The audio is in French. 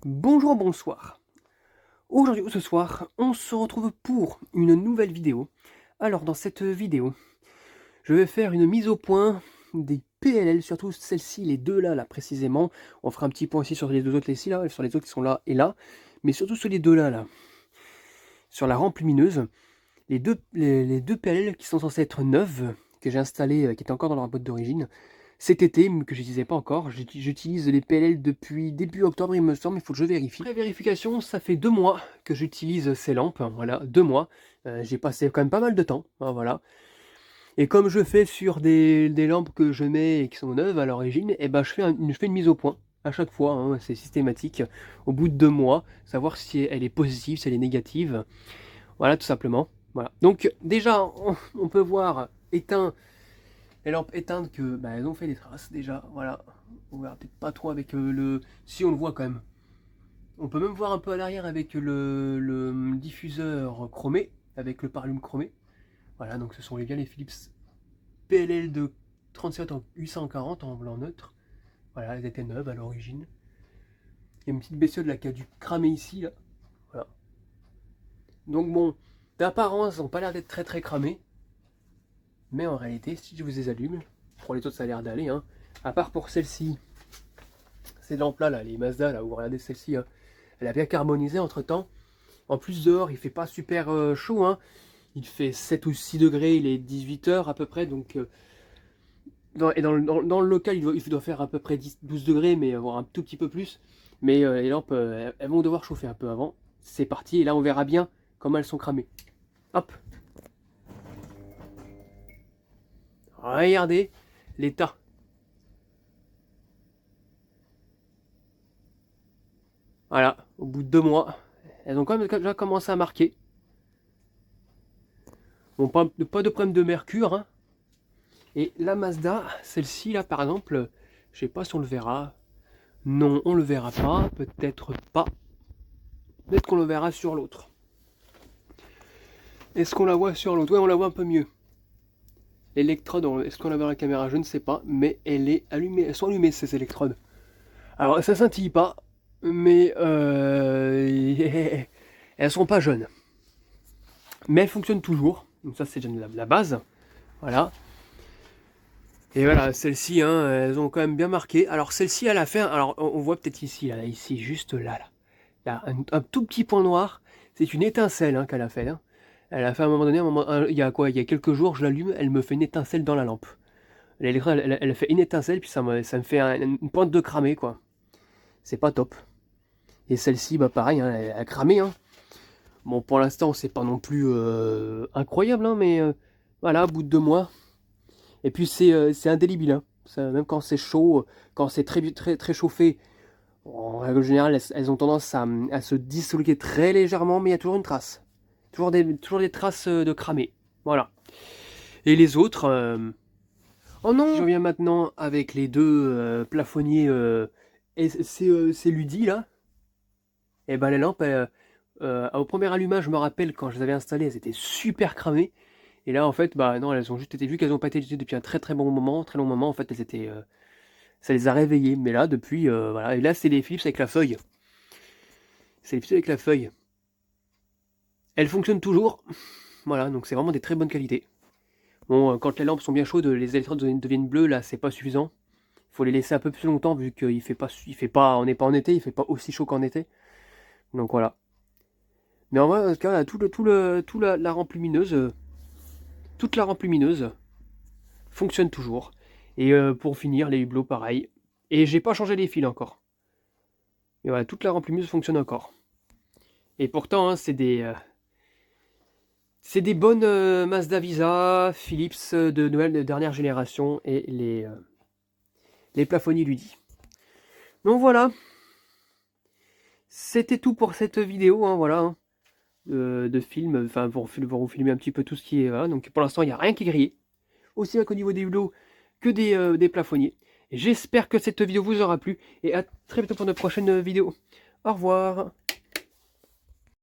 Bonjour, bonsoir. Aujourd'hui ou ce soir, on se retrouve pour une nouvelle vidéo. Alors dans cette vidéo, je vais faire une mise au point des PLL, surtout celles-ci, les deux là précisément. On fera un petit point aussi sur les deux autres ici là, sur les autres qui sont là et là, mais surtout sur les deux là. Sur la rampe lumineuse, les deux PLL qui sont censées être neuves, que j'ai installées, qui étaient encore dans leur boîte d'origine. Cet été, mais que je n'utilisais pas encore, j'utilise les PLL depuis début octobre il me semble, il faut que je vérifie. Après vérification, ça fait 2 mois que j'utilise ces lampes, voilà, 2 mois. J'ai passé quand même pas mal de temps, hein, voilà. Et comme je fais sur des lampes que je mets et qui sont neuves à l'origine, et ben je fais une mise au point à chaque fois, hein, c'est systématique. Au bout de 2 mois, savoir si elle est positive, si elle est négative. Voilà, tout simplement. Voilà. Donc déjà, on peut voir éteint. Les lampes éteintes que elles ont fait des traces déjà, voilà. On verra peut-être pas trop avec le. Si on le voit quand même. On peut même voir un peu à l'arrière avec le diffuseur chromé, avec le pare-lume chromé. Voilà, donc ce sont bien les Philips PLL de 37 en 840 en blanc neutre. Voilà, elles étaient neuves à l'origine. Il y a une petite bestiole là qui a dû cramer ici, là. Voilà. Donc bon, d'apparence, elles n'ont pas l'air d'être très cramées. Mais en réalité, si je vous les allume, pour les autres ça a l'air d'aller, hein. À part pour celle-ci, ces lampes-là, là, les Mazda, là, vous regardez celle-ci, hein, elle a bien carbonisé entre temps. En plus dehors, il fait pas super chaud, hein. Il fait 7 ou 6 degrés, il est 18 heures à peu près, donc dans le local, il doit faire à peu près 12 degrés, mais voire un tout petit peu plus. Mais les lampes, elles vont devoir chauffer un peu avant. C'est parti, et là on verra bien comment elles sont cramées. Hop. Regardez l'état. Voilà, au bout de 2 mois, elles ont quand même déjà commencé à marquer. Bon, pas de problème de mercure, hein. Et la Mazda, celle-ci là par exemple, je sais pas si on le verra. Non, on le verra pas, peut-être pas. Peut-être qu'on le verra sur l'autre. Est-ce qu'on la voit sur l'autre? Ouais, on la voit un peu mieux. L'électrode, est-ce qu'on la voit à la caméra? Je ne sais pas, mais elle est allumée, elles sont allumées ces électrodes. Alors ça scintille pas, mais elles sont pas jeunes. Mais elles fonctionnent toujours, donc ça c'est déjà la base. Voilà. Et voilà, celles-ci, hein, elles ont quand même bien marqué. Alors celle-ci, elle a fait, alors on voit peut-être ici, là, ici, juste là, là, un tout petit point noir. C'est une étincelle, hein, qu'elle a fait. Hein. Elle a fait à un moment donné, il y a quoi, il y a quelques jours, je l'allume, elle me fait une étincelle dans la lampe. Elle fait une étincelle, puis ça me fait une pointe de cramé, quoi. C'est pas top. Et celle-ci, bah pareil, hein, elle a cramé. Hein. Bon, pour l'instant, c'est pas non plus incroyable, hein, mais voilà, au bout de 2 mois. Et puis c'est indélébile, hein. Ça, même quand c'est chaud, quand c'est très chauffé, en règle générale, elles ont tendance à se dissoluer très légèrement, mais il y a toujours une trace. Toujours des traces de cramé. Voilà. Et les autres... Oh non! Je reviens maintenant avec les deux plafonniers c'est Ludi, là. Et ben les lampes, au premier allumage, je me rappelle, quand je les avais installées, elles étaient super cramées. Et là, en fait, bah non, elles ont juste été vues qu'elles n'ont pas été utilisées depuis un très bon moment, très long moment. En fait, elles étaient, ça les a réveillées. Mais là, depuis, voilà. Et là, c'est les Philips avec la feuille. C'est les Philips avec la feuille. Elles fonctionnent toujours. Voilà, donc c'est vraiment des très bonnes qualités. Bon, quand les lampes sont bien chaudes, les électrodes deviennent bleues. Là, c'est pas suffisant. Il faut les laisser un peu plus longtemps vu qu'il fait pas, on n'est pas en été, il fait pas aussi chaud qu'en été. Donc voilà. Mais en vrai, en tout cas, la rampe lumineuse. Toute la rampe lumineuse fonctionne toujours. Et pour finir, les hublots, pareil. Et j'ai pas changé les fils encore. Et voilà, toute la rampe lumineuse fonctionne encore. Et pourtant, hein, c'est des bonnes Mazda Visa, Philips de Noël de dernière génération et les plafonniers Ludi. Donc voilà. C'était tout pour cette vidéo, hein, voilà. Hein, de film, enfin pour vous filmer un petit peu tout ce qui est... Voilà. Donc pour l'instant, il n'y a rien qui est grillé. Aussi bien qu'au niveau des hublots que des plafonniers. J'espère que cette vidéo vous aura plu et à très bientôt pour une prochaine vidéo. Au revoir.